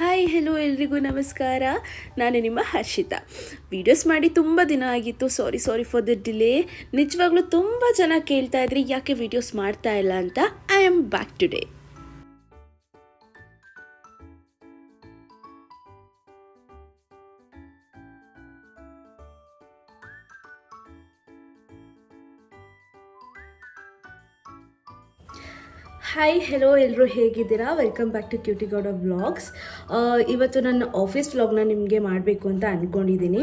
Hi hello ಎಲ್ರಿಗೂ ನಮಸ್ಕಾರ. ನಾನು ನಿಮ್ಮ ಹರ್ಷಿತಾ. ವೀಡಿಯೋಸ್ ಮಾಡಿ ತುಂಬ ದಿನ ಆಗಿತ್ತು. Sorry for the delay. ನಿಜವಾಗ್ಲೂ ತುಂಬ ಜನ ಕೇಳ್ತಾ ಇದ್ರಿ ಯಾಕೆ ವೀಡಿಯೋಸ್ ಮಾಡ್ತಾ ಇಲ್ಲ ಅಂತ. I am back today. Hi hello ಎಲ್ಲರೂ ಹೇಗಿದ್ದೀರಾ? Welcome back to cutie Gowda vlogs. ಇವತ್ತು ನನ್ನ ಆಫೀಸ್ ವ್ಲಾಗ್ನ ನಿಮಗೆ ಮಾಡಬೇಕು ಅಂತ ಅಂದ್ಕೊಂಡಿದ್ದೀನಿ.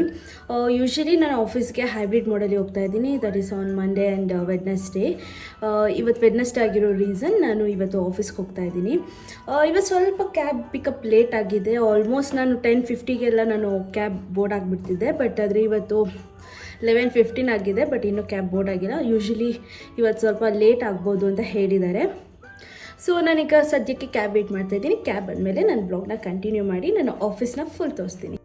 ಯೂಶ್ವಲಿ ನಾನು ಆಫೀಸ್ಗೆ ಹೈಬ್ರಿಡ್ ಮಾಡಲಿ ಹೋಗ್ತಾ ಇದ್ದೀನಿ. That is on Monday and Wednesday. ಇವತ್ತು ವೆಡ್ನೆಸ್ಡೇ ಆಗಿರೋ ರೀಸನ್ ನಾನು ಇವತ್ತು ಆಫೀಸ್ಗೆ ಹೋಗ್ತಾ ಇದ್ದೀನಿ. ಇವತ್ತು ಸ್ವಲ್ಪ ಕ್ಯಾಬ್ ಪಿಕಪ್ ಲೇಟ್ ಆಗಿದೆ. ಆಲ್ಮೋಸ್ಟ್ ನಾನು 10:50ಗೆಲ್ಲ ನಾನು ಕ್ಯಾಬ್ ಬೋರ್ಡ್ ಆಗಿಬಿಡ್ತಿದ್ದೆ. ಬಟ್ ಆದರೆ ಇವತ್ತು 11:15 ಆಗಿದೆ. ಬಟ್ ಇನ್ನೂ ಕ್ಯಾಬ್ ಬೋರ್ಡ್ ಆಗಿಲ್ಲ. ಯೂಶ್ವಲಿ ಇವತ್ತು ಸ್ವಲ್ಪ ಲೇಟ್ ಆಗ್ಬೋದು ಅಂತ ಹೇಳಿದ್ದಾರೆ. ಸೊ ನಾನೀಗ ಸದ್ಯಕ್ಕೆ ಕ್ಯಾಬ್ ವೇಟ್ ಮಾಡ್ತಾ ಇದ್ದೀನಿ. ಕ್ಯಾಬ್ ಬಂದಮೇಲೆ ನಾನು ಬ್ಲಾಗ್ನ ಕಂಟಿನ್ಯೂ ಮಾಡಿ ನಾನು ಆಫೀಸ್ನ ಫುಲ್ ತೋರಿಸ್ತೀನಿ.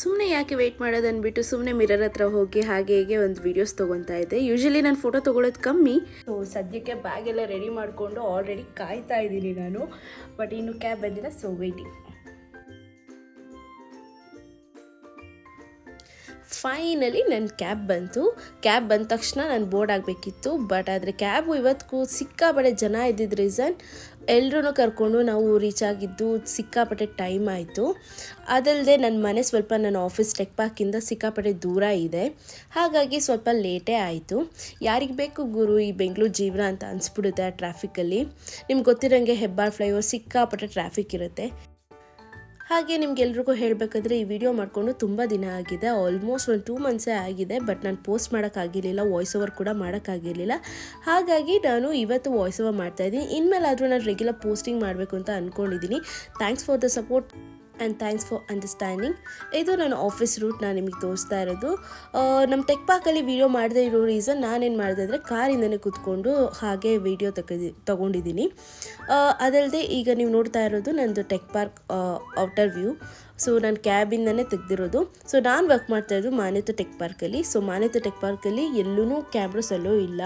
ಸುಮ್ಮನೆ ಯಾಕೆ ವೆಯ್ಟ್ ಮಾಡೋದು ಅಂದ್ಬಿಟ್ಟು ಸುಮ್ಮನೆ ಮಿರರ್ ಹತ್ರ ಹೋಗಿ ಹಾಗೆ ಹೇಗೆ ಒಂದು ವೀಡಿಯೋಸ್ ತೊಗೊತಾ ಇದ್ದೆ. ಯೂಶ್ವಲಿ ನಾನು ಫೋಟೋ ತೊಗೊಳೋದು ಕಮ್ಮಿ. ಸೊ ಸದ್ಯಕ್ಕೆ ಬ್ಯಾಗೆಲ್ಲ ರೆಡಿ ಮಾಡಿಕೊಂಡು ಆಲ್ರೆಡಿ ಕಾಯ್ತಾ ಇದ್ದೀನಿ ನಾನು. ಬಟ್ ಇನ್ನು ಕ್ಯಾಬ್ ಬಂದಿಲ್ಲ, ಸೊ ವೆಯ್ಟಿಂಗ್. ಫೈನಲಿ ನನ್ನ ಕ್ಯಾಬ್ ಬಂತು. ಕ್ಯಾಬ್ ಬಂದ ತಕ್ಷಣ ನಾನು ಬೋರ್ಡ್ ಆಗಬೇಕಿತ್ತು. ಬಟ್ ಆದರೆ ಕ್ಯಾಬು ಇವತ್ತು ಸಿಕ್ಕಾಪಟ್ಟೆ ಜನ ಇದ್ದಿದ್ದ ರೀಸನ್ ಎಲ್ಲರೂ ಕರ್ಕೊಂಡು ನಾವು ರೀಚ್ ಆಗಿದ್ದು ಸಿಕ್ಕಾಪಟ್ಟೆ ಟೈಮ್ ಆಯಿತು. ಅದಲ್ಲದೆ ನನ್ನ ಮನೆ ಸ್ವಲ್ಪ ನನ್ನ ಆಫೀಸ್ ಟೆಕ್ ಪಾರ್ಕಿಂದ ಸಿಕ್ಕಾಪಟ್ಟೆ ದೂರ ಇದೆ. ಹಾಗಾಗಿ ಸ್ವಲ್ಪ ಲೇಟೇ ಆಯಿತು. ಯಾರಿಗೆ ಬೇಕು ಗುರು ಈ ಬೆಂಗಳೂರು ಜೀವನ ಅಂತ ಅನಿಸ್ಬಿಡುತ್ತೆ ಆ ಟ್ರಾಫಿಕಲ್ಲಿ. ನಿಮ್ಗೆ ಗೊತ್ತಿರೋಂಗೆ ಹೆಬ್ಬಾಳ್ ಫ್ಲೈಓವರ್ ಸಿಕ್ಕಾಪಟ್ಟೆ ಟ್ರಾಫಿಕ್ ಇರುತ್ತೆ. ಹಾಗೆ ನಿಮ್ಗೆಲ್ರಿಗೂ ಹೇಳಬೇಕಾದ್ರೆ ಈ ವಿಡಿಯೋ ಮಾಡಿಕೊಂಡು ತುಂಬ ದಿನ ಆಗಿದೆ. ಆಲ್ಮೋಸ್ಟ್ ಒಂದು 2 ಮಂತ್ಸೇ ಆಗಿದೆ. ಬಟ್ ನಾನು ಪೋಸ್ಟ್ ಮಾಡೋಕ್ಕಾಗಿರಲಿಲ್ಲ, ವಾಯ್ಸ್ ಓವರ್ ಕೂಡ ಮಾಡೋಕ್ಕಾಗಿರಲಿಲ್ಲ. ಹಾಗಾಗಿ ನಾನು ಇವತ್ತು ವಾಯ್ಸ್ ಓವರ್ ಮಾಡ್ತಾಯಿದ್ದೀನಿ. ಇನ್ಮೇಲಾದರೂ ನಾನು ರೆಗ್ಯುಲರ್ ಪೋಸ್ಟಿಂಗ್ ಮಾಡಬೇಕು ಅಂತ ಅಂದ್ಕೊಂಡಿದ್ದೀನಿ. Thanks for the support and thanks for understanding. ಇದು ನನ್ನ ಆಫೀಸ್ ರೂಟ್ ನಾನು ನಿಮಗೆ ತೋರಿಸ್ತಾ ಇರೋದು. ನಮ್ಮ ಟೆಕ್ ಪಾರ್ಕಲ್ಲಿ ವೀಡಿಯೋ ಮಾಡದೇ ಇರೋ ರೀಸನ್ ನಾನೇನು ಮಾಡಿದೆ ಅಂದರೆ ಕಾರಿಂದನೇ ಕೂತ್ಕೊಂಡು ಹಾಗೆ ವೀಡಿಯೋ ತಗೊಂಡಿದ್ದೀನಿ. ಅದಲ್ಲದೆ ಈಗ ನೀವು ನೋಡ್ತಾ ಇರೋದು ನಂದು tech park outer view. So ನಾನು ಕ್ಯಾಬಿಂದನೇ ತೆಗೆದಿರೋದು. ಸೊ ನಾನು ವರ್ಕ್ ಮಾಡ್ತಾಯಿದ್ದು ಮಾನ್ಯತಾ ಟೆಕ್ ಪಾರ್ಕಲ್ಲಿ. ಸೊ ಮಾನ್ಯತಾ ಟೆಕ್ ಪಾರ್ಕಲ್ಲಿ ಎಲ್ಲೂ ಕ್ಯಾಮ್ರಾಸ್ ಎಲ್ಲೂ ಇಲ್ಲ.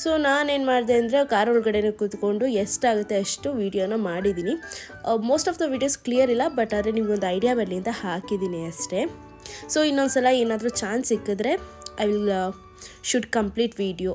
ಸೊ ನಾನೇನು ಮಾಡಿದೆ ಅಂದರೆ ಕಾರ್ ಒಳಗಡೆ ಕೂತ್ಕೊಂಡು ಎಷ್ಟಾಗುತ್ತೆ ಅಷ್ಟು ವೀಡಿಯೋನ ಮಾಡಿದ್ದೀನಿ. Most of the videos clear ಇಲ್ಲ, ಬಟ್ ಆದರೆ ನಿಮಗೊಂದು ಐಡಿಯಾ ಬರಲಿ ಅಂತ ಹಾಕಿದ್ದೀನಿ ಅಷ್ಟೇ. ಸೊ ಇನ್ನೊಂದು ಸಲ ಏನಾದರೂ ಚಾನ್ಸ್ ಸಿಕ್ಕಿದ್ರೆ I will should complete video.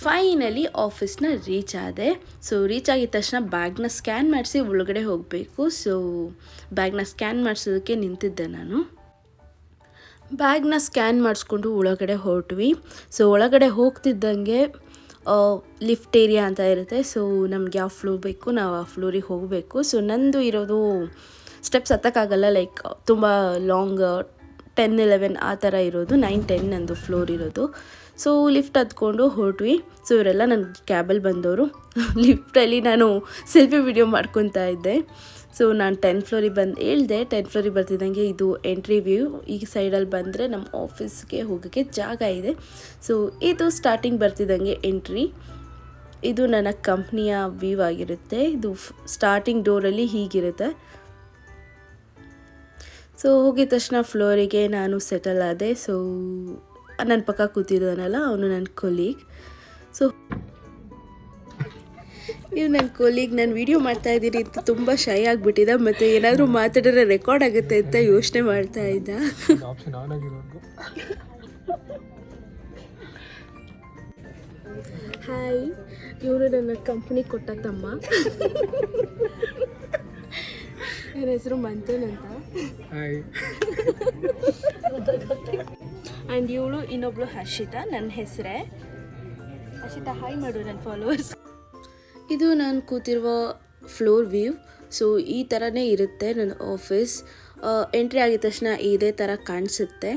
Finally ಆಫೀಸ್ನ ರೀಚ್ ಆದೆ. ಸೊ ರೀಚ್ ಆಗಿದ ತಕ್ಷಣ ಬ್ಯಾಗ್ನ ಸ್ಕ್ಯಾನ್ ಮಾಡಿಸಿ ಒಳಗಡೆ ಹೋಗಬೇಕು. ಸೊ ಬ್ಯಾಗ್ನ ಸ್ಕ್ಯಾನ್ ಮಾಡಿಸೋದಕ್ಕೆ ನಿಂತಿದ್ದೆ ನಾನು. ಬ್ಯಾಗ್ನ ಸ್ಕ್ಯಾನ್ ಮಾಡಿಸ್ಕೊಂಡು ಒಳಗಡೆ ಹೊರಟ್ವಿ. ಸೊ ಒಳಗಡೆ ಹೋಗ್ತಿದ್ದಂಗೆ ಲಿಫ್ಟ್ ಏರಿಯಾ ಅಂತ ಇರುತ್ತೆ. ಸೊ ನಮ್ಗೆ ಯಾವ ಫ್ಲೋರ್ ಬೇಕು ನಾವು ಆ ಫ್ಲೋರಿಗೆ ಹೋಗಬೇಕು. ಸೊ ನಂದು ಇರೋದು ಸ್ಟೆಪ್ಸ್ ಹತ್ತಕ್ಕಾಗಲ್ಲ, ಲೈಕ್ ತುಂಬ ಲಾಂಗ್ 10-11 ಆ ಥರ ಇರೋದು. 9-10 ನಂದು ಫ್ಲೋರ್ ಇರೋದು. ಸೊ ಲಿಫ್ಟ್ ಹತ್ಕೊಂಡು ಹೊರಟ್ವಿ. ಸೊ ಇವರೆಲ್ಲ ನನ್ನ ಕ್ಯಾಬಲ್ಲಿ ಬಂದವರು. ಲಿಫ್ಟಲ್ಲಿ ನಾನು ಸೆಲ್ಫಿ ವಿಡಿಯೋ ಮಾಡ್ಕೊತಾ ಇದ್ದೆ. ಸೊ ನಾನು 10th ಫ್ಲೋರಿಗೆ ಹೇಳಿದೆ. 10th ಫ್ಲೋರಿಗೆ ಬರ್ತಿದ್ದಂಗೆ ಇದು ಎಂಟ್ರಿ ವ್ಯೂ. ಈ ಸೈಡಲ್ಲಿ ಬಂದರೆ ನಮ್ಮ ಆಫೀಸ್ಗೆ ಹೋಗೋಕ್ಕೆ ಜಾಗ ಇದೆ. ಸೊ ಇದು ಸ್ಟಾರ್ಟಿಂಗ್ ಬರ್ತಿದ್ದಂಗೆ ಎಂಟ್ರಿ. ಇದು ನನ್ನ ಕಂಪ್ನಿಯ ವ್ಯೂ ಆಗಿರುತ್ತೆ. ಇದು ಸ್ಟಾರ್ಟಿಂಗ್ ಡೋರಲ್ಲಿ ಹೀಗಿರುತ್ತೆ. ಸೊ ಹೋಗಿದ ತಕ್ಷಣ ಫ್ಲೋರಿಗೆ ನಾನು ಸೆಟಲ್ ಆದೆ. ಸೊ ನನ್ನ ಪಕ್ಕ ಕೂತಿದ್ದಾನಲ್ಲ ಅವನು ನನ್ನ ಕೊಲೀಗ್. ಸೊ ಇವು ನನ್ನ ಕೊಲೀಗ್. ನಾನು ವೀಡಿಯೋ ಮಾಡ್ತಾಯಿದ್ದೀನಿ ಅಂತ ತುಂಬ ಶೈ ಆಗಿಬಿಟ್ಟಿದ್ದ. ಮತ್ತು ಏನಾದರೂ ಮಾತಾಡಿದ್ರೆ ರೆಕಾರ್ಡ್ ಆಗುತ್ತೆ ಅಂತ ಯೋಚನೆ ಮಾಡ್ತಾ ಇದ್ದ. ಹಾಯ್, ಇವರು ನನ್ನ ಕಂಪ್ನಿ ಕೊಟ್ಟ ತಮ್ಮ. ನನ್ನ ಹೆಸರು ಮಂಥನ್ ಅಂತ. ಆ್ಯಂಡ್ ಇವಳು ಇನ್ನೊಬ್ಳು ಹರ್ಷಿತಾ, ನನ್ನ ಹೆಸರೇ ಹರ್ಷಿತಾ. ಹಾಯ್ ಮಾಡು ನನ್ನ ಫಾಲೋವರ್ಸ್. ಇದು ನಾನು ಕೂತಿರುವ ಫ್ಲೋರ್ ವ್ಯೂ. ಸೊ ಈ ಥರನೇ ಇರುತ್ತೆ ನನ್ನ ಆಫೀಸ್. ಎಂಟ್ರಿ ಆಗಿದ ತಕ್ಷಣ ಇದೇ ಥರ ಕಾಣಿಸುತ್ತೆ.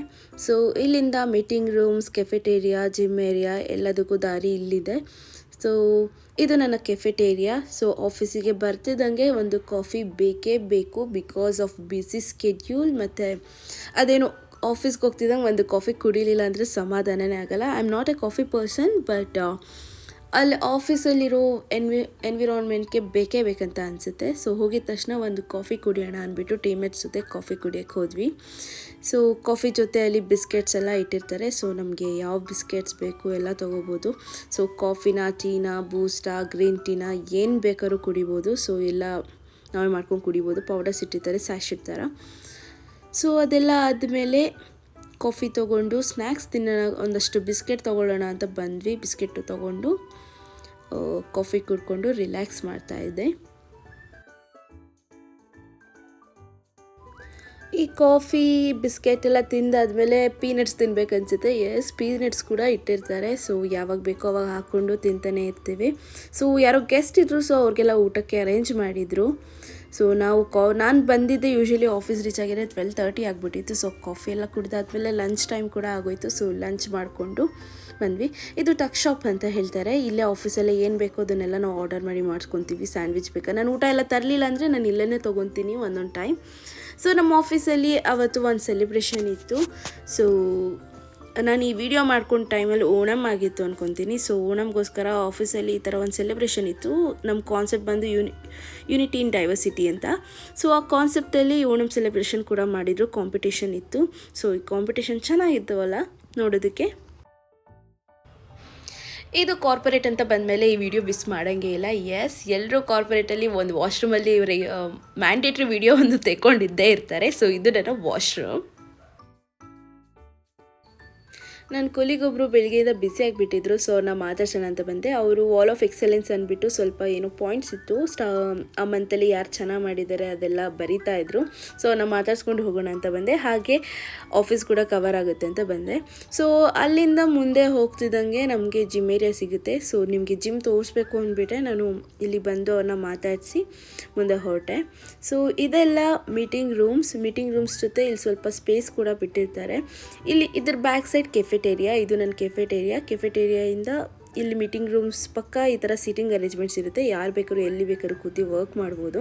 ಸೊ ಇಲ್ಲಿಂದ meeting rooms, cafeteria, gym area ಎಲ್ಲದಕ್ಕೂ ದಾರಿ ಇಲ್ಲಿದೆ. ಸೊ ಇದು ನನ್ನ ಕೆಫೆಟೇರಿಯಾ. ಸೊ ಆಫೀಸಿಗೆ ಬರ್ತಿದ್ದಂಗೆ ಒಂದು ಕಾಫಿ ಬೇಕೇ ಬೇಕು ಬಿಕಾಸ್ ಆಫ್ ಬಿಸಿ ಸ್ಕೆಡ್ಯೂಲ್. ಮತ್ತು ಅದೇನು ಆಫೀಸ್ಗೆ ಹೋಗ್ತಿದ್ದಂಗೆ ಒಂದು ಕಾಫಿ ಕುಡಿಲಿಲ್ಲ ಅಂದರೆ ಸಮಾಧಾನನೇ ಆಗೋಲ್ಲ. I am not A coffee person, but ಅಲ್ಲಿ ಆಫೀಸಲ್ಲಿರೋ ಎನ್ವಿರಾನ್ಮೆಂಟ್ಗೆ ಬೇಕೇ ಬೇಕಂತ ಅನಿಸುತ್ತೆ. ಸೊ ಹೋಗಿದ ತಕ್ಷಣ ಒಂದು ಕಾಫಿ ಕುಡಿಯೋಣ ಅಂದ್ಬಿಟ್ಟು ಟೀಮೇಟ್ಸ್ ಜೊತೆ ಕಾಫಿ ಕುಡಿಯೋಕ್ಕೆ ಹೋದ್ವಿ. ಸೊ ಕಾಫಿ ಜೊತೆ ಅಲ್ಲಿ ಬಿಸ್ಕೆಟ್ಸ್ ಎಲ್ಲ ಇಟ್ಟಿರ್ತಾರೆ. ಸೊ ನಮಗೆ ಯಾವ ಬಿಸ್ಕೆಟ್ಸ್ ಬೇಕು ಎಲ್ಲ ತೊಗೋಬೋದು. ಸೊ ಕಾಫಿನ, ಟೀನ, ಬೂಸ್ಟಾ, ಗ್ರೀನ್ ಟೀನ ಏನು ಬೇಕಾದ್ರೂ ಕುಡಿಬೋದು. ಸೊ ಎಲ್ಲ ನಾವೇ ಮಾಡ್ಕೊಂಡು ಕುಡಿಬೋದು. ಪೌಡರ್ಸ್ ಇಟ್ಟಿರ್ತಾರೆ, ಸ್ಯಾಶ್ ಇಡ್ತಾರ. ಸೊ ಅದೆಲ್ಲ ಆದಮೇಲೆ ಕಾಫಿ ತೊಗೊಂಡು ಸ್ನ್ಯಾಕ್ಸ್ ತಿನ್ನೋಣ, ಒಂದಷ್ಟು ಬಿಸ್ಕೆಟ್ ತೊಗೊಳ್ಳೋಣ ಅಂತ ಬಂದ್ವಿ. ಬಿಸ್ಕೆಟು ತೊಗೊಂಡು ಕಾಫಿ ಕುಡ್ಕೊಂಡು ರಿಲ್ಯಾಕ್ಸ್ ಮಾಡ್ತಾಯಿದ್ದೆ. ಈ ಕಾಫಿ ಬಿಸ್ಕೆಟ್ ಎಲ್ಲ ತಿಂದಾದ್ಮೇಲೆ ಪೀನಟ್ಸ್ ತಿನ್ಬೇಕನ್ಸುತ್ತೆ. ಎಸ್, ಪೀನಟ್ಸ್ ಕೂಡ ಇಟ್ಟಿರ್ತಾರೆ. ಸೊ ಯಾವಾಗ ಬೇಕೋ ಅವಾಗ ಹಾಕ್ಕೊಂಡು ತಿಂತಾನೆ ಇರ್ತೀವಿ. ಸೊ ಯಾರೋ ಗೆಸ್ಟ್ ಇದ್ದರು, ಸೊ ಅವ್ರಿಗೆಲ್ಲ ಊಟಕ್ಕೆ ಅರೇಂಜ್ ಮಾಡಿದರು. ಸೊ ನಾನು ಬಂದಿದ್ದೆ ಯೂಶ್ವಲಿ ಆಫೀಸ್ ರೀಚ್ ಆಗಿದ್ರೆ 12:30 ಆಗಿಬಿಟ್ಟಿತ್ತು. ಸೊ ಕಾಫಿ ಎಲ್ಲ ಕುಡ್ದಾದ್ಮೇಲೆ ಲಂಚ್ ಟೈಮ್ ಕೂಡ ಆಗೋಯಿತು. ಸೊ ಲಂಚ್ ಮಾಡಿಕೊಂಡು ಬಂದ್ವಿ. ಇದು ಟಕ್ ಶಾಪ್ ಅಂತ ಹೇಳ್ತಾರೆ. ಇಲ್ಲೇ ಆಫೀಸಲ್ಲೇ ಏನು ಬೇಕೋ ಅದನ್ನೆಲ್ಲ ನಾವು ಆರ್ಡರ್ ಮಾಡಿ ಮಾಡಿಸ್ಕೊತೀವಿ. ಸ್ಯಾಂಡ್ವಿಚ್ ಬೇಕಾ, ನಾನು ಊಟ ಎಲ್ಲ ತರಲಿಲ್ಲ ಅಂದರೆ ನಾನು ಇಲ್ಲೇ ತೊಗೊತೀನಿ ಒಂದೊಂದು ಟೈಮ್. ಸೊ ನಮ್ಮ ಆಫೀಸಲ್ಲಿ ಅವತ್ತು ಒಂದು ಸೆಲೆಬ್ರೇಷನ್ ಇತ್ತು. ಸೊ ನಾನು ಈ ವಿಡಿಯೋ ಮಾಡ್ಕೊಂಡು ಟೈಮಲ್ಲಿ ಓಣಮ್ ಆಗಿತ್ತು ಅಂದ್ಕೊತೀನಿ. ಸೊ ಓಣಮ್ಗೋಸ್ಕರ ಆಫೀಸಲ್ಲಿ ಈ ಥರ ಒಂದು ಸೆಲೆಬ್ರೇಷನ್ ಇತ್ತು. ನಮ್ಮ ಕಾನ್ಸೆಪ್ಟ್ ಬಂದು ಯೂನಿಟಿ ಇನ್ ಡೈವರ್ಸಿಟಿ ಅಂತ. ಸೊ ಆ ಕಾನ್ಸೆಪ್ಟಲ್ಲಿ ಓಣಮ್ ಸೆಲೆಬ್ರೇಷನ್ ಕೂಡ ಮಾಡಿದರು. ಕಾಂಪಿಟೇಷನ್ ಇತ್ತು. ಸೊ ಈ ಕಾಂಪಿಟೇಷನ್ ಚೆನ್ನಾಗಿದ್ದವಲ್ಲ ನೋಡೋದಕ್ಕೆ. ಇದು ಕಾರ್ಪೊರೇಟ್ ಅಂತ ಬಂದಮೇಲೆ ಈ ವಿಡಿಯೋ ಮಿಸ್ ಮಾಡೋಂಗೇ ಇಲ್ಲ. ಎಸ್, ಎಲ್ಲರೂ ಕಾರ್ಪೊರೇಟಲ್ಲಿ ಒಂದು ವಾಶ್ರೂಮಲ್ಲಿ ಮ್ಯಾಂಡೇಟ್ರಿ ವಿಡಿಯೋ ಒಂದು ತೆಕ್ಕೊಂಡಿದ್ದೇ ಇರ್ತಾರೆ. ಸೊ ಇದು ನನ್ನ ವಾಶ್ರೂಮ್. ನನ್ನ ಕೊಲಿಗೊಬ್ಬರು ಬೆಳಗ್ಗೆಯಿಂದ ಬ್ಯುಸಿ ಆಗಿಬಿಟ್ಟಿದ್ರು. ಸೊ ಅವ್ರನ್ನ ಮಾತಾಡ್ಸೋಣ ಅಂತ ಬಂದೆ. ಅವರು ವಾಲ್ ಆಫ್ ಎಕ್ಸಲೆನ್ಸ್ ಅಂದ್ಬಿಟ್ಟು ಸ್ವಲ್ಪ ಏನೋ ಪಾಯಿಂಟ್ಸ್ ಇತ್ತು, ಆ ಮಂತಲ್ಲಿ ಯಾರು ಚೆನ್ನಾಗಿ ಮಾಡಿದ್ದಾರೆ ಅದೆಲ್ಲ ಬರಿತಾ ಇದ್ರು. ಸೊ ಅವ್ರನ್ನ ಮಾತಾಡ್ಸ್ಕೊಂಡು ಹೋಗೋಣ ಅಂತ ಬಂದೆ. ಹಾಗೆ ಆಫೀಸ್ ಕೂಡ ಕವರ್ ಆಗುತ್ತೆ ಅಂತ ಬಂದೆ. ಸೊ ಅಲ್ಲಿಂದ ಮುಂದೆ ಹೋಗ್ತಿದ್ದಂಗೆ ನಮಗೆ ಜಿಮ್ ಏರಿಯಾ ಸಿಗುತ್ತೆ. ಸೊ ನಿಮಗೆ ಜಿಮ್ ತೋರಿಸ್ಬೇಕು ಅಂದ್ಬಿಟ್ಟೆ ನಾನು ಇಲ್ಲಿ ಬಂದು ಅವ್ರನ್ನ ಮಾತಾಡಿಸಿ ಮುಂದೆ ಹೊರಟೆ. ಸೊ ಇದೆಲ್ಲ ಮೀಟಿಂಗ್ ರೂಮ್ಸ್ ಜೊತೆ ಇಲ್ಲಿ ಸ್ವಲ್ಪ ಸ್ಪೇಸ್ ಕೂಡ ಬಿಟ್ಟಿರ್ತಾರೆ. ಇಲ್ಲಿ ಇದ್ರ ಬ್ಯಾಕ್ ಸೈಡ್ ಕೆಫೆಟೇರಿಯಾ. ಇದು ನನ್ನ ಕೆಫೆಟೇರಿಯಾಯಿಂದ ಇಲ್ಲಿ ಮೀಟಿಂಗ್ ರೂಮ್ಸ್ ಪಕ್ಕ ಈ ಥರ ಸೀಟಿಂಗ್ ಅರೇಂಜ್ಮೆಂಟ್ಸ್ ಇರುತ್ತೆ. ಯಾರು ಬೇಕಾದ್ರೂ ಎಲ್ಲಿ ಬೇಕಾದ್ರೂ ಕೂತಿ ವರ್ಕ್ ಮಾಡ್ಬೋದು.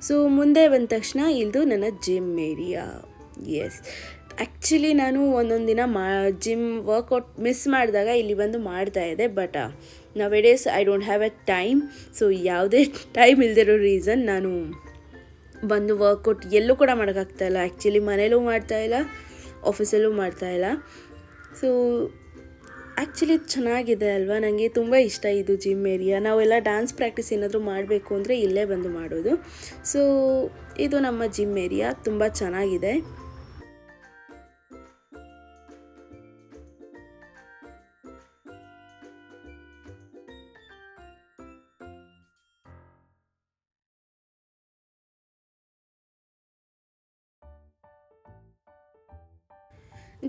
ಸೊ ಮುಂದೆ ಬಂದ ತಕ್ಷಣ ಇದು ನನ್ನ ಜಿಮ್ ಏರಿಯಾ. ಎಸ್, ಆ್ಯಕ್ಚುಲಿ ನಾನು ಒಂದೊಂದು ದಿನ ಜಿಮ್ ವರ್ಕೌಟ್ ಮಿಸ್ ಮಾಡಿದಾಗ ಇಲ್ಲಿ ಬಂದು ಮಾಡ್ತಾಯಿದ್ದೆ. But now-A-days I don't have A time. So ಯಾವುದೇ ಟೈಮ್ ಇಲ್ದಿರೋ ರೀಸನ್ ನಾನು ಬಂದು ವರ್ಕೌಟ್ ಎಲ್ಲೂ ಕೂಡ ಮಾಡೋಕ್ಕಾಗ್ತಾಯಿಲ್ಲ. ಆ್ಯಕ್ಚುಲಿ ಮನೇಲೂ ಮಾಡ್ತಾಯಿಲ್ಲ, ಆಫೀಸಲ್ಲೂ ಮಾಡ್ತಾಯಿಲ್ಲ. ಸೊ ಆ್ಯಕ್ಚುಲಿ ಚೆನ್ನಾಗಿದೆ ಅಲ್ವಾ, ನನಗೆ ತುಂಬ ಇಷ್ಟ ಇದು ಜಿಮ್ ಏರಿಯಾ. ನಾವೆಲ್ಲ ಡ್ಯಾನ್ಸ್ ಪ್ರಾಕ್ಟೀಸ್ ಏನಾದರೂ ಮಾಡಬೇಕು ಅಂದರೆ ಇಲ್ಲೇ ಬಂದು ಮಾಡೋದು. ಸೊ ಇದು ನಮ್ಮ ಜಿಮ್ ಏರಿಯಾ, ತುಂಬ ಚೆನ್ನಾಗಿದೆ.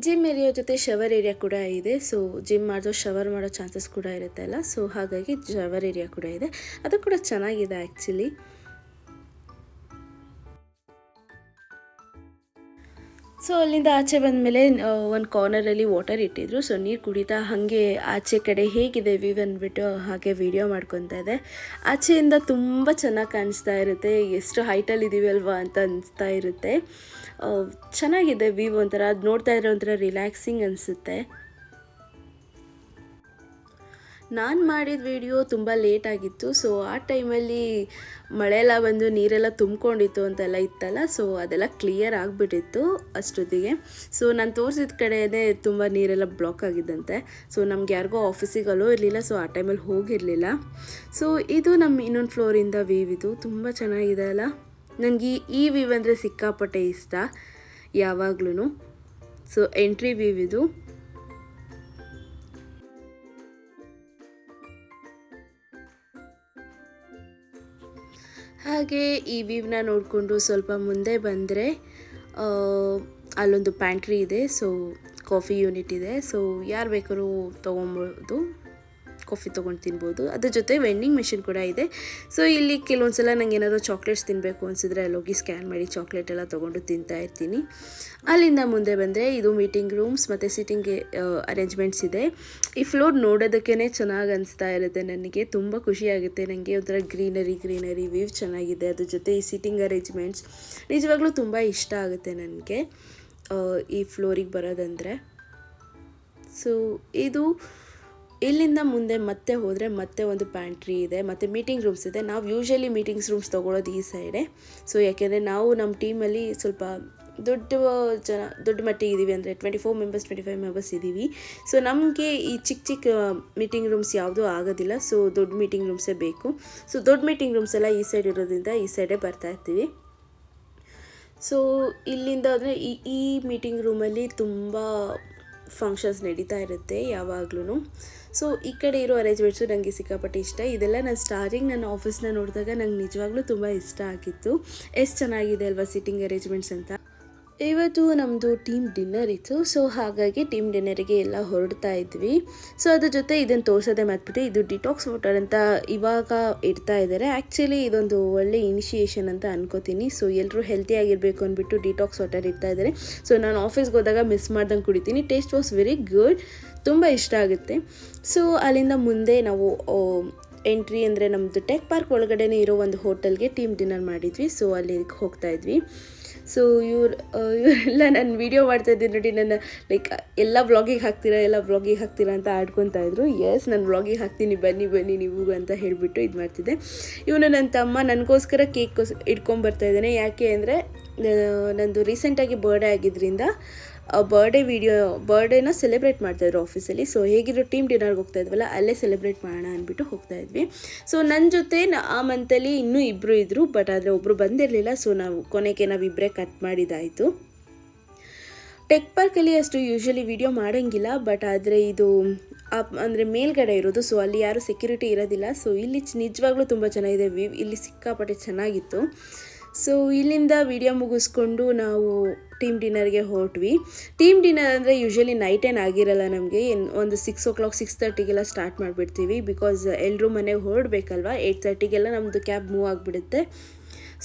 ಜಿಮ್ ಏರಿಯಾ ಜೊತೆ ಶವರ್ ಏರಿಯಾ ಕೂಡ ಇದೆ. ಸೊ ಜಿಮ್ ಮಾಡಿದ್ರು ಶವರ್ ಮಾಡೋ ಚಾನ್ಸಸ್ ಕೂಡ ಇರುತ್ತೆ ಅಲ್ಲ. ಸೊ ಹಾಗಾಗಿ ಶವರ್ ಏರಿಯಾ ಕೂಡ ಇದೆ, ಅದು ಕೂಡ ಚೆನ್ನಾಗಿದೆ ಆ್ಯಕ್ಚುಲಿ. ಸೊ ಅಲ್ಲಿಂದ ಆಚೆ ಬಂದಮೇಲೆ ಒಂದು ಕಾರ್ನರಲ್ಲಿ ವಾಟರ್ ಇಟ್ಟಿದ್ರು. ಸೊ ನೀರು ಕುಡಿತಾ ಹಾಗೆ ಆಚೆ ಕಡೆ ಹೇಗಿದೆ ವ್ಯೂ ಅಂದ್ಬಿಟ್ಟು ಹಾಗೆ ವಿಡಿಯೋ ಮಾಡ್ಕೊತಾ ಇದೆ. ಆಚೆಯಿಂದ ತುಂಬ ಚೆನ್ನಾಗಿ ಕಾಣಿಸ್ತಾ ಇರುತ್ತೆ. ಎಷ್ಟು ಹೈಟಲ್ಲಿ ಇದ್ದೀವಿ ಅಲ್ವಾ ಅಂತ ಅನಿಸ್ತಾ ಇರುತ್ತೆ. ಚೆನ್ನಾಗಿದೆ ವ್ಯೂ, ಒಂಥರ ಅದು ನೋಡ್ತಾ ಇದ್ರೆ ಒಂಥರ ರಿಲ್ಯಾಕ್ಸಿಂಗ್ ಅನಿಸುತ್ತೆ. ನಾನು ಮಾಡಿದ ವಿಡಿಯೋ ತುಂಬ ಲೇಟಾಗಿತ್ತು. ಸೊ ಆ ಟೈಮಲ್ಲಿ ಮಳೆಯೆಲ್ಲ ಬಂದು ನೀರೆಲ್ಲ ತುಂಬಿಕೊಂಡಿತ್ತು ಅಂತೆಲ್ಲ ಇತ್ತಲ್ಲ. ಸೊ ಅದೆಲ್ಲ ಕ್ಲಿಯರ್ ಆಗಿಬಿಟ್ಟಿತ್ತು ಅಷ್ಟೊತ್ತಿಗೆ. ಸೊ ನಾನು ತೋರಿಸಿದ ಕಡೆಯೇ ತುಂಬ ನೀರೆಲ್ಲ ಬ್ಲಾಕ್ ಆಗಿದ್ದಂತೆ. ಸೊ ನಮ್ಗೆ ಯಾರಿಗೋ ಆಫೀಸಿಗೆ ಅಲೋ ಇರಲಿಲ್ಲ. ಸೊ ಆ ಟೈಮಲ್ಲಿ ಹೋಗಿರಲಿಲ್ಲ. ಸೊ ಇದು ನಮ್ಮ ಇನ್ನೊಂದು ಫ್ಲೋರಿಂದ ವ್ಯೂ. ಇದು ತುಂಬ ಚೆನ್ನಾಗಿದೆ ಅಲ್ಲ. ನನಗೆ ಈ ವ್ಯೂ ಅಂದರೆ ಸಿಕ್ಕಾಪಟ್ಟೆ ಇಷ್ಟ ಯಾವಾಗ್ಲೂ. ಸೊ ಎಂಟ್ರಿ ವ್ಯೂ ಇದು. ಹಾಗೆ ಈ ವ್ಯೂನ ನೋಡಿಕೊಂಡು ಸ್ವಲ್ಪ ಮುಂದೆ ಬಂದರೆ ಅಲ್ಲೊಂದು ಪ್ಯಾಂಟ್ರಿ ಇದೆ. ಸೊ ಕಾಫಿ ಯೂನಿಟ್ ಇದೆ. ಸೊ ಯಾರು ಬೇಕಾದ್ರೂ ತೊಗೊಬೋದು, ಕಾಫಿ ತೊಗೊಂಡು ತಿನ್ಬೋದು. ಅದ್ರ ಜೊತೆ ವೆಂಡಿಂಗ್ ಮೆಷಿನ್ ಕೂಡ ಇದೆ. ಸೊ ಇಲ್ಲಿ ಕೆಲವೊಂದು ಸಲ ನಂಗೆ ಏನಾದರೂ ಚಾಕ್ಲೇಟ್ಸ್ ತಿನ್ನಬೇಕು ಅನಿಸಿದ್ರೆ ಅಲ್ಲೋಗಿ ಸ್ಕ್ಯಾನ್ ಮಾಡಿ ಚಾಕ್ಲೇಟ್ ಎಲ್ಲ ತೊಗೊಂಡು ತಿಂತಾ ಇರ್ತೀನಿ. ಅಲ್ಲಿಂದ ಮುಂದೆ ಬಂದರೆ ಇದು ಮೀಟಿಂಗ್ ರೂಮ್ಸ್ ಮತ್ತು ಸಿಟ್ಟಿಂಗ್ ಅರೇಂಜ್ಮೆಂಟ್ಸ್ ಇದೆ. ಈ ಫ್ಲೋರ್ ನೋಡೋದಕ್ಕೇ ಚೆನ್ನಾಗಿ ಅನಿಸ್ತಾ ಇರುತ್ತೆ. ನನಗೆ ತುಂಬ ಖುಷಿಯಾಗುತ್ತೆ. ನನಗೆ ಒಂಥರ ಗ್ರೀನರಿ ವ್ಯೂ ಚೆನ್ನಾಗಿದೆ. ಅದ್ರ ಜೊತೆ ಈ ಸಿಟ್ಟಿಂಗ್ ಅರೇಂಜ್ಮೆಂಟ್ಸ್ ನಿಜವಾಗ್ಲೂ ತುಂಬ ಇಷ್ಟ ಆಗುತ್ತೆ ನನಗೆ ಈ ಫ್ಲೋರಿಗೆ ಬರೋದಂದರೆ. ಸೊ ಇದು ಇಲ್ಲಿಂದ ಮುಂದೆ ಮತ್ತೆ ಹೋದರೆ ಮತ್ತೆ ಒಂದು ಪ್ಯಾಂಟ್ರಿ ಇದೆ ಮತ್ತು ಮೀಟಿಂಗ್ ರೂಮ್ಸ್ ಇದೆ. ನಾವು ಯೂಶ್ವಲಿ ಮೀಟಿಂಗ್ಸ್ ರೂಮ್ಸ್ ತೊಗೊಳೋದು ಈ ಸೈಡೆ. ಸೊ ಯಾಕೆಂದರೆ ನಾವು ನಮ್ಮ ಟೀಮಲ್ಲಿ ಸ್ವಲ್ಪ ದೊಡ್ಡ ಮಟ್ಟಿಗೆ ಇದ್ದೀವಿ, ಅಂದರೆ 25 ಮೆಂಬರ್ಸ್ ಇದ್ದೀವಿ. ಸೊ ನಮಗೆ ಈ ಚಿಕ್ಕ ಮೀಟಿಂಗ್ ರೂಮ್ಸ್ ಯಾವುದೂ ಆಗೋದಿಲ್ಲ. ಸೊ ದೊಡ್ಡ ಮೀಟಿಂಗ್ ರೂಮ್ಸೇ ಬೇಕು. ಸೊ ದೊಡ್ಡ ಮೀಟಿಂಗ್ ರೂಮ್ಸ್ ಎಲ್ಲ ಈ ಸೈಡ್ ಇರೋದ್ರಿಂದ ಈ ಸೈಡೇ ಬರ್ತಾ ಇರ್ತೀವಿ. ಸೊ ಇಲ್ಲಿಂದ ಅಂದರೆ ಈ ಮೀಟಿಂಗ್ ರೂಮಲ್ಲಿ ತುಂಬ ಫಂಕ್ಷನ್ಸ್ ನಡೀತಾ ಇರುತ್ತೆ ಯಾವಾಗ್ಲೂ. ಸೊ ಈ ಕಡೆ ಇರೋ ಅರೇಂಜ್ಮೆಂಟ್ಸು ನನಗೆ ಸಿಕ್ಕಾಪಟ್ಟೆ ಇಷ್ಟ. ಇದೆಲ್ಲ ನಾನು ಸ್ಟಾರ್ಟಿಂಗ್ ನನ್ನ ಆಫೀಸ್ನ ನೋಡಿದಾಗ ನಂಗೆ ನಿಜವಾಗ್ಲೂ ತುಂಬ ಇಷ್ಟ ಆಗಿತ್ತು. ಎಷ್ಟು ಚೆನ್ನಾಗಿದೆ ಅಲ್ವಾ ಸಿಟ್ಟಿಂಗ್ ಅರೇಂಜ್ಮೆಂಟ್ಸ್ ಅಂತ. ಇವತ್ತು ನಮ್ಮದು ಟೀಮ್ ಡಿನ್ನರ್ ಇತ್ತು. ಸೊ ಹಾಗಾಗಿ ಟೀಮ್ ಡಿನ್ನರಿಗೆ ಎಲ್ಲ ಹೊರಡ್ತಾ ಇದ್ವಿ. ಸೊ ಅದ್ರ ಜೊತೆ ಇದನ್ನು ತೋರಿಸೋದೇ ಮರ್ತ್ಬಿಟ್ಟು ಇದು ಡಿಟಾಕ್ಸ್ ವಾಟರ್ ಅಂತ ಇವಾಗ ಇಡ್ತಾ ಇದ್ದಾರೆ. ಆ್ಯಕ್ಚುಲಿ ಇದೊಂದು ಒಳ್ಳೆ ಇನಿಷಿಯೇಷನ್ ಅಂತ ಅನ್ಕೋತೀನಿ. ಸೊ ಎಲ್ಲರೂ ಹೆಲ್ತಿಯಾಗಿರಬೇಕು ಅಂದ್ಬಿಟ್ಟು ಡಿಟಾಕ್ಸ್ ವಾಟರ್ ಇಡ್ತಾ ಇದ್ದಾರೆ. ಸೊ ನಾನು ಆಫೀಸ್ಗೆ ಹೋದಾಗ ಮಿಸ್ ಮಾಡ್ದಂಗೆ ಕುಡಿತೀನಿ. ಟೇಸ್ಟ್ ವಾಸ್ ವೆರಿ ಗುಡ್, ತುಂಬ ಇಷ್ಟ ಆಗುತ್ತೆ. ಸೊ ಅಲ್ಲಿಂದ ಮುಂದೆ ನಾವು ಎಂಟ್ರಿ ಅಂದರೆ ನಮ್ಮದು ಟೆಕ್ ಪಾರ್ಕ್ ಒಳಗಡೆ ಇರೋ ಒಂದು ಹೋಟೆಲ್ಗೆ ಟೀಮ್ ಡಿನ್ನರ್ ಮಾಡಿದ್ವಿ. ಸೊ ಅಲ್ಲಿಗೆ ಹೋಗ್ತಾ ಇದ್ವಿ. ಸೊ ಇವರೆಲ್ಲ ನಾನು ವೀಡಿಯೋ ಮಾಡ್ತಾಯಿದ್ದೀನಿ ನೋಡಿ, ನನ್ನ ಲೈಕ್ ಎಲ್ಲ ವ್ಲಾಗಿಗೆ ಹಾಕ್ತೀರಾ ಅಂತ ಆಡ್ಕೊತಾ ಇದ್ರು. ಎಸ್, ನಾನು ವ್ಲಾಗಿಗೆ ಹಾಕ್ತೀನಿ, ಬನ್ನಿ ನೀವು ಅಂತ ಹೇಳಿಬಿಟ್ಟು ಇದು ಮಾಡ್ತಿದ್ದೆ. ಇವನು ನನ್ನ ತಮ್ಮ ನನಗೋಸ್ಕರ ಕೇಕ್ ಇಟ್ಕೊಂಬರ್ತಾಯಿದ್ದಾನೆ. ಯಾಕೆ ಅಂದರೆ ನಂದು ರೀಸೆಂಟಾಗಿ ಬರ್ಡೇ ಆಗಿದ್ದರಿಂದ ಬರ್ಡೇನ ಸೆಲೆಬ್ರೇಟ್ ಮಾಡ್ತಾಯಿದ್ರು ಆಫೀಸಲ್ಲಿ. ಸೊ ಹೇಗಿದ್ರು ಟೀಮ್ ಡಿನ್ನರ್ಗೆ ಹೋಗ್ತಾ ಇದ್ವಲ್ಲ, ಅಲ್ಲೇ ಸೆಲೆಬ್ರೇಟ್ ಮಾಡೋಣ ಅಂದ್ಬಿಟ್ಟು ಹೋಗ್ತಾ ಇದ್ವಿ. ಸೊ ನನ್ನ ಜೊತೆ ಆ ಮಂತಲ್ಲಿ ಇನ್ನೂ ಇಬ್ಬರು ಇದ್ದರು, ಬಟ್ ಆದರೆ ಒಬ್ಬರು ಬಂದಿರಲಿಲ್ಲ. ಸೊ ಕೊನೆಗೆ ನಾವಿಬ್ಬರೇ ಕಟ್ ಮಾಡಿದ್ದಾಯಿತು. ಟೆಕ್ ಪಾರ್ಕಲ್ಲಿ ಅಷ್ಟು ಯೂಶ್ವಲಿ ವೀಡಿಯೋ ಮಾಡೋಂಗಿಲ್ಲ, ಬಟ್ ಆದರೆ ಇದು ಅಂದರೆ ಮೇಲ್ಗಡೆ ಇರೋದು. ಸೊ ಅಲ್ಲಿ ಯಾರೂ ಸೆಕ್ಯೂರಿಟಿ ಇರೋದಿಲ್ಲ. ಸೊ ಇಲ್ಲಿ ನಿಜವಾಗ್ಲೂ ತುಂಬ ಚೆನ್ನಾಗಿದೆ ವ್ಯೂ, ಇಲ್ಲಿ ಸಿಕ್ಕಾಪಟ್ಟೆ ಚೆನ್ನಾಗಿತ್ತು. ಸೊ ಇಲ್ಲಿಂದ ವಿಡಿಯೋ ಮುಗಿಸ್ಕೊಂಡು ನಾವು ಟೀಮ್ ಡಿನ್ನರ್ಗೆ ಹೊರಟ್ವಿ. ಟೀಮ್ ಡಿನ್ನರ್ ಅಂದರೆ ಯೂಶ್ವಲಿ ನೈಟ್ ಏನು ಆಗಿರಲ್ಲ ನಮಗೆ, ಒಂದು 6 o'clock 6:30ಗೆಲ್ಲ ಸ್ಟಾರ್ಟ್ ಮಾಡಿಬಿಡ್ತೀವಿ. ಬಿಕಾಸ್ ಎಲ್ಲರೂ ಮನೆಗೆ ಹೊರಡಬೇಕಲ್ವ, 8:30ಗೆಲ್ಲ ನಮ್ಮದು ಕ್ಯಾಬ್ ಮೂವ್ ಆಗಿಬಿಡುತ್ತೆ.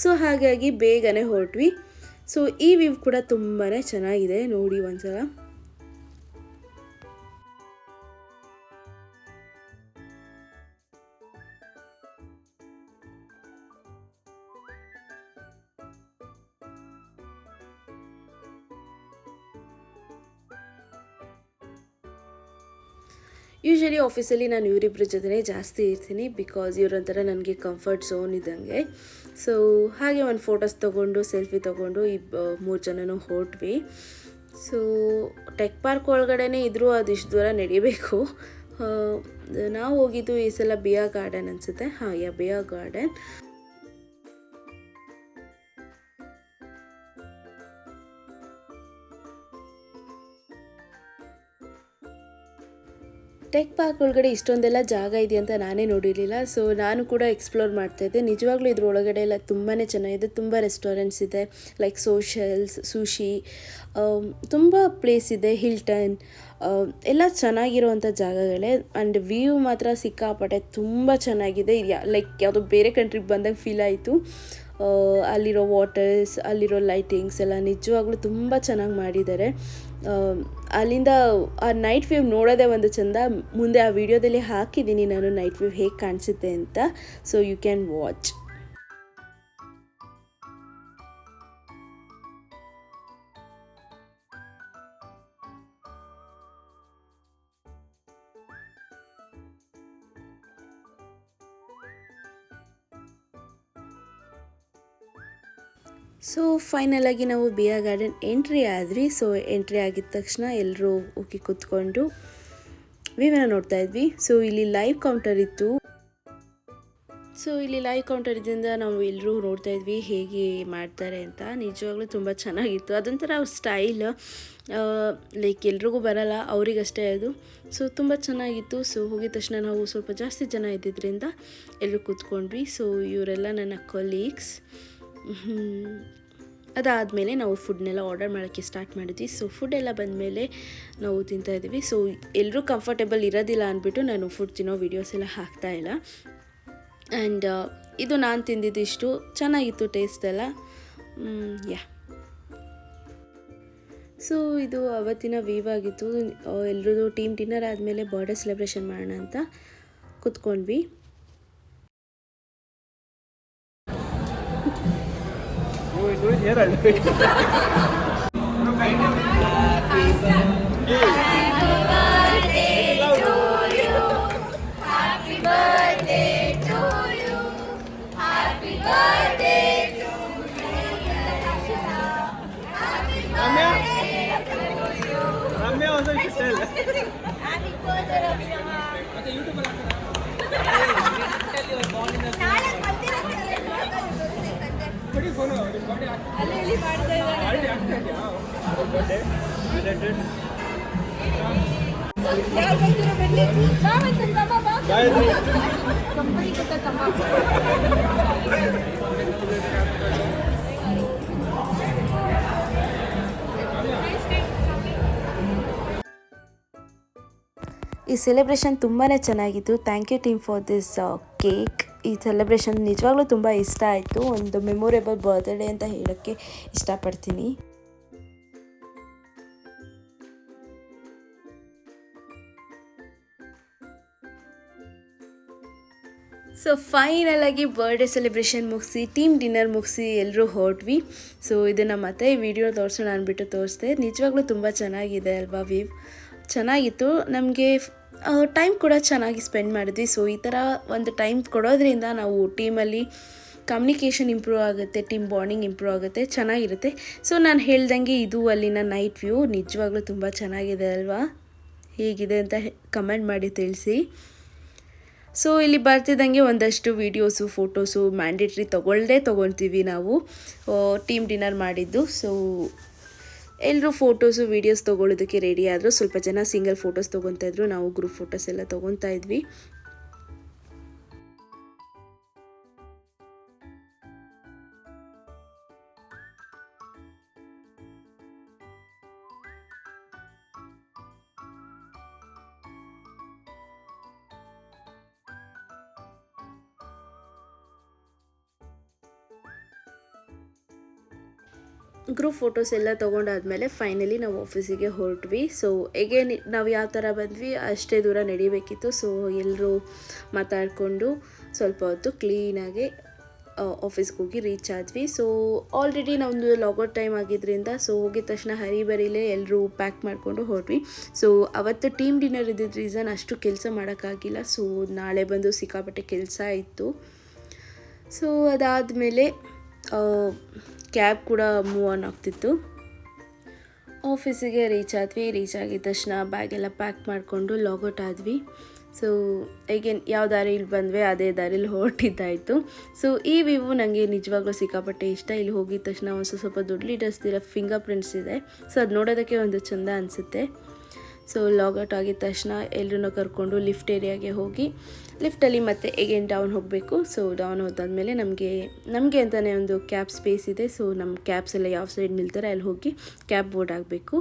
ಸೊ ಹಾಗಾಗಿ ಬೇಗನೆ ಹೊರಟ್ವಿ. ಸೊ ಈ ವ್ಯೂ ಕೂಡ ತುಂಬಾ ಚೆನ್ನಾಗಿದೆ, ನೋಡಿ ಒಂದ್ಸಲ. ಯೂಶ್ವಲಿ ಆಫೀಸಲ್ಲಿ ನಾನು ಇವರಿಬ್ಬರ ಜೊತೆ ಜಾಸ್ತಿ ಇರ್ತೀನಿ. ಬಿಕಾಸ್ ಇವರೊಂಥರ ನನಗೆ ಕಂಫರ್ಟ್ ಝೋನ್ ಇದ್ದಂಗೆ. ಸೊ ಹಾಗೆ ಒಂದು ಫೋಟೋಸ್ ತೊಗೊಂಡು ಸೆಲ್ಫಿ ತೊಗೊಂಡು 3 ಜನನೂ ಹೊರಟ್ವಿ. ಸೊ ಟೆಕ್ ಪಾರ್ಕ್ ಒಳಗಡೆ ಇದ್ದರೂ ಅದಿಷ್ಟು ದೂರ ನಡಿಬೇಕು. ನಾವು ಹೋಗಿದ್ದು ಈ ಸಲ ಬಿಯಾ ಗಾರ್ಡನ್ ಅನಿಸುತ್ತೆ. ಬಿಯಾ ಗಾರ್ಡನ್. ಟೆಕ್ ಪಾರ್ಕ್ ಒಳಗಡೆ ಇಷ್ಟೊಂದೆಲ್ಲ ಜಾಗ ಇದೆ ಅಂತ ನಾನೇ ನೋಡಿರಲಿಲ್ಲ. ಸೊ ನಾನು ಕೂಡ ಎಕ್ಸ್ಪ್ಲೋರ್ ಮಾಡ್ತಾಯಿದ್ದೆ. ನಿಜವಾಗ್ಲೂ ಇದ್ರ ಒಳಗಡೆ ಎಲ್ಲ ತುಂಬಾ ಚೆನ್ನಾಗಿದೆ. ತುಂಬ ರೆಸ್ಟೋರೆಂಟ್ಸ್ ಇದೆ, ಲೈಕ್ ಸೋಷಲ್ಸ್, ಸುಶಿ, ತುಂಬ ಪ್ಲೇಸ್ ಇದೆ, ಹಿಲ್ಟನ್, ಎಲ್ಲ ಚೆನ್ನಾಗಿರೋವಂಥ ಜಾಗಗಳೇ. ಆ್ಯಂಡ್ ವ್ಯೂ ಮಾತ್ರ ಸಿಕ್ಕಾಪಟ್ಟೆ ತುಂಬ ಚೆನ್ನಾಗಿದೆ. ಲೈಕ್ ಯಾವುದೋ ಬೇರೆ ಕಂಟ್ರಿಗೆ ಬಂದಾಗ ಫೀಲ್ ಆಯಿತು. ಅಲ್ಲಿರೋ ವಾಟರ್ಸ್, ಅಲ್ಲಿರೋ ಲೈಟಿಂಗ್ಸ್ ಎಲ್ಲ ನಿಜವಾಗ್ಲೂ ತುಂಬ ಚೆನ್ನಾಗಿ ಮಾಡಿದ್ದಾರೆ. ಅಲ್ಲಿಂದ ಆ ನೈಟ್ ವ್ಯೂ ನೋಡೋದೇ ಒಂದು ಚೆಂದ. ಮುಂದೆ ಆ ವಿಡಿಯೋದಲ್ಲಿ ಹಾಕಿದ್ದೀನಿ ನಾನು ನೈಟ್ ವ್ಯೂ ಹೇಗೆ ಕಾಣಿಸುತ್ತೆ ಅಂತ. So you can watch. So ಫೈನಲಾಗಿ ನಾವು ಬಿಯಾ ಗಾರ್ಡನ್ ಎಂಟ್ರಿ ಆದ್ವಿ. ಸೊ ಎಂಟ್ರಿ ಆಗಿದ ತಕ್ಷಣ ಎಲ್ಲರೂ ಹೋಗಿ ಕೂತ್ಕೊಂಡು ವಿವನ ನೋಡ್ತಾ ಇದ್ವಿ. ಸೊ ಇಲ್ಲಿ ಲೈವ್ ಕೌಂಟರ್ ಇತ್ತು. ಸೊ ಇಲ್ಲಿ ಲೈವ್ ಕೌಂಟರ್ ಇದರಿಂದ ನಾವು ಎಲ್ಲರೂ ನೋಡ್ತಾ ಇದ್ವಿ ಹೇಗೆ ಮಾಡ್ತಾರೆ ಅಂತ. ನಿಜವಾಗ್ಲೂ ತುಂಬ ಚೆನ್ನಾಗಿತ್ತು. ಅದೊಂಥರ ಸ್ಟೈಲ್, ಲೈಕ್ ಎಲ್ರಿಗೂ ಬರಲ್ಲ, ಅವರಿಗಷ್ಟೇ ಅದು. ಸೊ ತುಂಬ ಚೆನ್ನಾಗಿತ್ತು. ಸೊ ಹೋಗಿದ ತಕ್ಷಣ ನಾವು ಸ್ವಲ್ಪ ಜಾಸ್ತಿ ಜನ ಇದ್ದಿದ್ದರಿಂದ ಎಲ್ಲರೂ ಕೂತ್ಕೊಂಡ್ವಿ. ಸೊ ಇವರೆಲ್ಲ ನನ್ನ ಕೊಲೀಗ್ಸ್. ಅದಾದಮೇಲೆ ನಾವು ಫುಡ್ನೆಲ್ಲ ಆರ್ಡರ್ ಮಾಡೋಕ್ಕೆ ಸ್ಟಾರ್ಟ್ ಮಾಡಿದ್ವಿ. ಸೊ ಫುಡ್ ಎಲ್ಲ ಬಂದಮೇಲೆ ನಾವು ತಿಂತಾಯಿದ್ವಿ. ಸೊ ಎಲ್ಲರೂ ಕಂಫರ್ಟೇಬಲ್ ಇರೋದಿಲ್ಲ ಅಂದ್ಬಿಟ್ಟು ನಾನು ಫುಡ್ ತಿನ್ನೋ ವೀಡಿಯೋಸ್ ಎಲ್ಲ ಹಾಕ್ತಾಯಿಲ್ಲ. ಆ್ಯಂಡ್ ಇದು ನಾನು ತಿಂದಿದ್ದಿಷ್ಟು ಚೆನ್ನಾಗಿತ್ತು ಟೇಸ್ಟ್ ಎಲ್ಲ. ಯಾ, ಸೊ ಇದು ಅವತ್ತಿನ ವೀವ್ ಆಗಿತ್ತು. ಎಲ್ಲರದು ಟೀಮ್ ಡಿನ್ನರ್ ಆದಮೇಲೆ ಬರ್ಡೇ ಸೆಲೆಬ್ರೇಷನ್ ಮಾಡೋಣ ಅಂತ ಕೂತ್ಕೊಂಡ್ವಿ. ಈ ಸೆಲೆಬ್ರೇಷನ್ ತುಂಬಾ ಚೆನ್ನಾಗಿತ್ತು. Thank you team for this cake. ಈ ಸೆಲೆಬ್ರೇಷನ್ ನಿಜವಾಗ್ಲೂ ತುಂಬ ಇಷ್ಟ ಆಯಿತು. ಒಂದು ಮೆಮೊರೇಬಲ್ ಬರ್ತ್ಡೇ ಅಂತ ಹೇಳೋಕ್ಕೆ ಇಷ್ಟಪಡ್ತೀನಿ. ಸೊ ಫೈನಲಾಗಿ ಬರ್ಡೇ ಸೆಲೆಬ್ರೇಷನ್ ಮುಗಿಸಿ ಟೀಮ್ ಡಿನ್ನರ್ ಮುಗಿಸಿ ಎಲ್ಲರೂ ಹೊರಟ್ವಿ. ಸೊ ಇದನ್ನು ಮತ್ತೆ ಈ ವಿಡಿಯೋ ತೋರಿಸೋಣ ಅಂದ್ಬಿಟ್ಟು ತೋರಿಸ್ದೆ. ನಿಜವಾಗ್ಲೂ ತುಂಬ ಚೆನ್ನಾಗಿದೆ ಅಲ್ವಾ ವೀವ್, ಚೆನ್ನಾಗಿತ್ತು. ನಮಗೆ ಟೈಮ್ ಕೂಡ ಚೆನ್ನಾಗಿ ಸ್ಪೆಂಡ್ ಮಾಡಿದ್ವಿ. ಸೊ ಈ ಥರ ಒಂದು ಟೈಮ್ ಕೊಡೋದ್ರಿಂದ ನಾವು ಟೀಮಲ್ಲಿ ಕಮ್ಯುನಿಕೇಷನ್ ಇಂಪ್ರೂವ್ ಆಗುತ್ತೆ, ಟೀಮ್ ಬಾಂಡಿಂಗ್ ಇಂಪ್ರೂವ್ ಆಗುತ್ತೆ, ಚೆನ್ನಾಗಿರುತ್ತೆ. ಸೊ ನಾನು ಹೇಳ್ದಂಗೆ ಇದು ಅಲ್ಲಿನ ನೈಟ್ ವ್ಯೂ ನಿಜವಾಗ್ಲೂ ತುಂಬ ಚೆನ್ನಾಗಿದೆ ಅಲ್ವಾ, ಹೇಗಿದೆ ಅಂತ ಕಮೆಂಟ್ ಮಾಡಿ ತಿಳಿಸಿ. ಸೊ ಇಲ್ಲಿ ಬರ್ತಿದ್ದಂಗೆ ಒಂದಷ್ಟು ವೀಡಿಯೋಸು ಫೋಟೋಸು ಮ್ಯಾಂಡೇಟ್ರಿ ತೊಗೊಳ್ತೀವಿ ನಾವು ಟೀಮ್ ಡಿನ್ನರ್ ಮಾಡಿದ್ದು. ಸೊ ಎಲ್ಲರೂ ಫೋಟೋಸು ವೀಡಿಯೋಸ್ ತೊಗೊಳ್ಳೋದಕ್ಕೆ ರೆಡಿ ಆದರು. ಸ್ವಲ್ಪ ಜನ ಸಿಂಗಲ್ ಫೋಟೋಸ್ ತೊಗೊತಾಯಿದ್ರು, ನಾವು ಗ್ರೂಪ್ ಫೋಟೋಸ್ ಎಲ್ಲ ತೊಗೊತಾ ಇದ್ವಿ. ಗ್ರೂಪ್ ಫೋಟೋಸ್ ಎಲ್ಲ ತೊಗೊಂಡಾದ್ಮೇಲೆ ಫೈನಲಿ ನಾವು ಆಫೀಸಿಗೆ ಹೊರಟ್ವಿ. ಸೊ ಎಗೇನ್ ನಾವು ಯಾವ ಥರ ಬಂದ್ವಿ ಅಷ್ಟೇ ದೂರ ನಡಿಬೇಕಿತ್ತು. ಸೊ ಎಲ್ಲರೂ ಮಾತಾಡಿಕೊಂಡು ಸ್ವಲ್ಪ ಹೊತ್ತು ಕ್ಲೀನಾಗಿ ಆಫೀಸ್ಗೆ ಹೋಗಿ ರೀಚ್ ಆದ್ವಿ. ಸೊ ಆಲ್ರೆಡಿ ನಮ್ಮದು ಲಾಗೌಟ್ ಟೈಮ್ ಆಗಿದ್ದರಿಂದ ಸೊ ಹೋಗಿದ ತಕ್ಷಣ ಹರಿಬರಿಲೇ ಎಲ್ಲರೂ ಪ್ಯಾಕ್ ಮಾಡಿಕೊಂಡು ಹೊರಟ್ವಿ. ಸೊ ಅವತ್ತು ಟೀಮ್ ಡಿನ್ನರ್ ಇದ್ದಿದ್ದ ರೀಸನ್ ಅಷ್ಟು ಕೆಲಸ ಮಾಡೋಕ್ಕಾಗಿಲ್ಲ. ಸೊ ನಾಳೆ ಬಂದು ಸಿಕ್ಕಾಪಟ್ಟೆ ಕೆಲಸ ಇತ್ತು. ಸೊ ಅದಾದಮೇಲೆ ಕ್ಯಾಬ್ ಕೂಡ ಮೂವ್ ಆನ್ ಆಗ್ತಿತ್ತು. ಆಫೀಸಿಗೆ ರೀಚ್ ಆದ್ವಿ. ರೀಚ್ ಆಗಿದ ತಕ್ಷಣ ಬ್ಯಾಗೆಲ್ಲ ಪ್ಯಾಕ್ ಮಾಡಿಕೊಂಡು ಲಾಗೌಟ್ ಆದ್ವಿ. ಸೊ ಈಗೇನು ಯಾವ ದಾರಿಲಿ ಬಂದ್ವಿ ಅದೇ ದಾರಿಲಿ ಹೊರಟಿದ್ದಾಯಿತು. ಸೊ ಈ ವ್ಯೂ ನನಗೆ ನಿಜವಾಗ್ಲೂ ಸಿಕ್ಕಾಪಟ್ಟೆ ಇಷ್ಟ. ಇಲ್ಲಿ ಹೋಗಿದ ತಕ್ಷಣ ಒಂದು ಸ್ವಲ್ಪ ದೊಡ್ಡ ಲೀಡರ್ಸ್ದಿರೋ ಫಿಂಗರ್ ಪ್ರಿಂಟ್ಸ್ ಇದೆ. ಸೊ ಅದು ನೋಡೋದಕ್ಕೆ ಒಂದು ಚೆಂದ ಅನಿಸುತ್ತೆ. ಸೊ ಲಾಗೌಟ್ ಆಗಿದ ತಕ್ಷಣ ಎಲ್ಲರೂ ಕರ್ಕೊಂಡು ಲಿಫ್ಟ್ ಏರಿಯಾಗೆ ಹೋಗಿ ಲಿಫ್ಟಲ್ಲಿ ಮತ್ತೆ ಎಗೇನ್ ಡೌನ್ ಹೋಗಬೇಕು. ಸೊ ಡೌನ್ ಹೋದಾದ್ಮೇಲೆ ನಮಗೆ ಅಂತಲೇ ಒಂದು ಕ್ಯಾಬ್ ಸ್ಪೇಸ್ ಇದೆ. ಸೊ ನಮ್ಮ ಕ್ಯಾಬ್ಸ್ ಎಲ್ಲ ಯಾವ ಸೈಡ್ ನಿಲ್ತಾರೆ ಅಲ್ಲಿ ಹೋಗಿ ಕ್ಯಾಬ್ ಬೋರ್ಡ್ ಆಗಬೇಕು.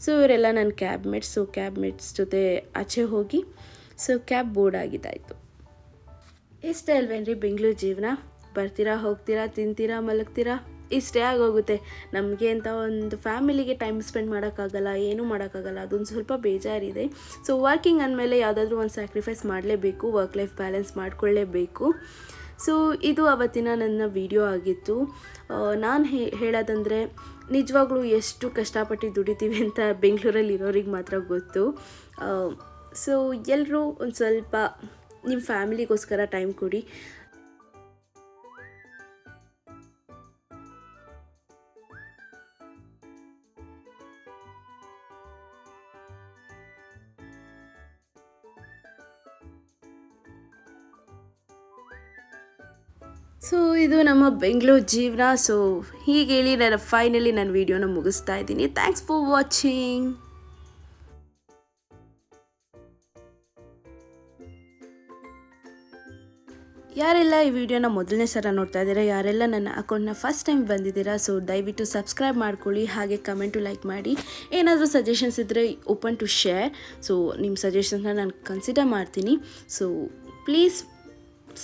ಸೊ ಇವರೆಲ್ಲ ನನ್ನ cab mates. So cab mates ಜೊತೆ ಆಚೆ ಹೋಗಿ ಸೊ ಕ್ಯಾಬ್ ಬೋರ್ಡ್ ಆಗಿದ್ದಾಯಿತು. ಇಷ್ಟೇ ಅಲ್ವೇನ್ರಿ ಬೆಂಗಳೂರು ಜೀವನ. ಬರ್ತೀರಾ, ಹೋಗ್ತೀರಾ, ತಿಂತೀರಾ, ಮಲಗ್ತೀರಾ, ಇಷ್ಟೇ ಆಗೋಗುತ್ತೆ. ನಮಗೆ ಅಂತ ಒಂದು ಫ್ಯಾಮಿಲಿಗೆ ಟೈಮ್ ಸ್ಪೆಂಡ್ ಮಾಡೋಕ್ಕಾಗಲ್ಲ, ಏನೂ ಮಾಡೋಕ್ಕಾಗಲ್ಲ. ಅದೊಂದು ಸ್ವಲ್ಪ ಬೇಜಾರಿದೆ. ಸೊ ವರ್ಕಿಂಗ್ ಅಂದಮೇಲೆ ಯಾವುದಾದ್ರೂ ಒಂದು ಸ್ಯಾಕ್ರಿಫೈಸ್ ಮಾಡಲೇಬೇಕು, ವರ್ಕ್ ಲೈಫ್ ಬ್ಯಾಲೆನ್ಸ್ ಮಾಡಿಕೊಳ್ಳೇಬೇಕು. ಸೊ ಇದು ಅವತ್ತಿನ ನನ್ನ ವಿಡಿಯೋ ಆಗಿತ್ತು. ನಾನು ಹೇಳೋದಂದರೆ ನಿಜವಾಗ್ಲೂ ಎಷ್ಟು ಕಷ್ಟಪಟ್ಟು ದುಡಿತೀವಿ ಅಂತ ಬೆಂಗಳೂರಲ್ಲಿ ಇರೋರಿಗೆ ಮಾತ್ರ ಗೊತ್ತು. ಸೊ ಎಲ್ಲರೂ ಒಂದು ಸ್ವಲ್ಪ ನಿಮ್ಮ ಫ್ಯಾಮಿಲಿಗೋಸ್ಕರ ಟೈಮ್ ಕೊಡಿ. ಸೊ ಇದು ನಮ್ಮ ಬೆಂಗಳೂರು ಜೀವನ. ಸೊ ಹೀಗೆ ಹೇಳಿ ನಾನು ಫೈನಲಿ ನನ್ನ ವಿಡಿಯೋನ ಮುಗಿಸ್ತಾ ಇದ್ದೀನಿ. Thanks for watching. ಯಾರೆಲ್ಲ ಈ ವಿಡಿಯೋನ ಮೊದಲನೇ ಸಲ ನೋಡ್ತಾ ಇದ್ದೀರಾ, ಯಾರೆಲ್ಲ ನನ್ನ ಅಕೌಂಟ್ನ ಫಸ್ಟ್ ಟೈಮ್ ಬಂದಿದ್ದೀರಾ, ಸೊ ದಯವಿಟ್ಟು ಸಬ್ಸ್ಕ್ರೈಬ್ ಮಾಡ್ಕೊಳ್ಳಿ, ಹಾಗೆ ಕಮೆಂಟು ಲೈಕ್ ಮಾಡಿ. ಏನಾದರೂ ಸಜೆಷನ್ಸ್ ಇದ್ದರೆ ಓಪನ್ ಟು ಶೇರ್. ಸೊ ನಿಮ್ಮ ಸಜೆಷನ್ಸ್ನ ನಾನು ಕನ್ಸಿಡರ್ ಮಾಡ್ತೀನಿ. So please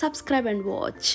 subscribe and watch.